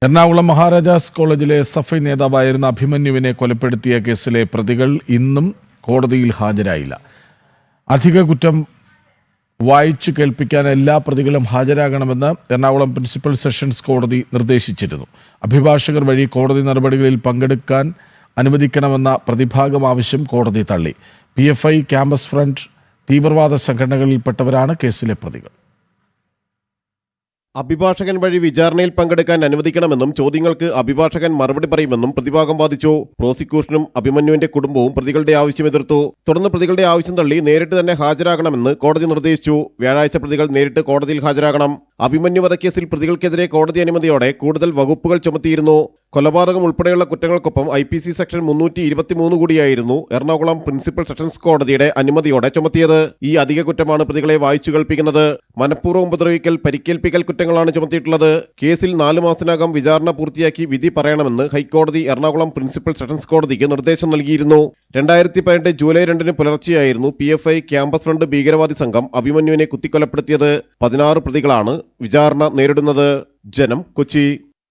എറണാകുളം മഹാരാജാസ് കോളേജിലെ SFI നേതാവായിരുന്ന അഭിമന്യുവിനെ കൊലപ്പെടുത്തിയ കേസിലെ പ്രതികൾ ഇന്നും കോടതിയിൽ ഹാജരായില്ല. അധിക കുറ്റം വായിച്ചു കേൾപ്പിക്കാൻ എല്ലാ പ്രതികളും ഹാജരാകണമെന്ന് എറണാകുളം പ്രിൻസിപ്പൽ സെഷൻസ് കോടതി നിർദ്ദേശിച്ചിരുന്നു. അഭിഭാഷകർ വഴി കോടതി നടപടികളിൽ പങ്കെടുക്കാൻ അനുവദിക്കണമെന്ന പ്രതിഭാഗം ആവശ്യം കോടതി തള്ളി. PFI, ക്യാമ്പസ് ഫ്രണ്ട്, തീവ്രവാദ സംഘടനകളിൽപ്പെട്ടവരാണ് കേസിലെ പ്രതികൾ. അഭിഭാഷകൻ വഴി വിചാരണയിൽ പങ്കെടുക്കാൻ അനുവദിക്കണമെന്നും ചോദ്യങ്ങൾക്ക് അഭിഭാഷകൻ മറുപടി പറയുമെന്നും പ്രതിഭാഗം വാദിച്ചു. പ്രോസിക്യൂഷനും അഭിമന്യുവിന്റെ കുടുംബവും പ്രതികളുടെ ആവശ്യം എതിർത്തു. തുടർന്ന് പ്രതികളുടെ ആവശ്യം തള്ളി നേരിട്ട് തന്നെ ഹാജരാകണമെന്ന് കോടതി നിർദ്ദേശിച്ചു. വ്യാഴാഴ്ച പ്രതികൾ നേരിട്ട് കോടതിയിൽ ഹാജരാകണം. അഭിമന്യു വധക്കേസിൽ പ്രതികൾക്കെതിരെ കോടതി അനുമതിയോടെ കൂടുതൽ വകുപ്പുകൾ ചുമത്തിയിരുന്നു. കൊലപാതകം ഉൾപ്പെടെയുള്ള കുറ്റങ്ങൾക്കൊപ്പം IPC സെക്ഷൻ 323 കൂടിയായിരുന്നു എറണാകുളം പ്രിൻസിപ്പൽ സെഷൻസ് കോടതിയുടെ അനുമതിയോടെ ചുമത്തിയത്. ഈ അധിക കുറ്റമാണ് പ്രതികളെ വായിച്ചു കേൾപ്പിക്കുന്നത്. മനഃപൂർവ്വം ഉപദ്രവിക്കൽ, പരിക്കേൽപ്പിക്കൽ കുറ്റങ്ങളാണ് ചുമത്തിയിട്ടുള്ളത്. കേസിൽ 4 മാസത്തിനകം വിചാരണ പൂർത്തിയാക്കി വിധി പറയണമെന്ന് ഹൈക്കോടതി എറണാകുളം പ്രിൻസിപ്പൽ സെഷൻസ് കോടതിക്ക് നിർദ്ദേശം നൽകിയിരുന്നു. 2018 ജൂലൈ 2 പുലർച്ചെയായിരുന്നു PFI, ക്യാമ്പസ് ഫ്രണ്ട് ഭീകരവാദി സംഘം അഭിമന്യുവിനെ കുത്തിക്കൊലപ്പെടുത്തിയത്. 16 പ്രതികളാണ് വിചാരണ നേരിടുന്നത്. ജനം, കൊച്ചി.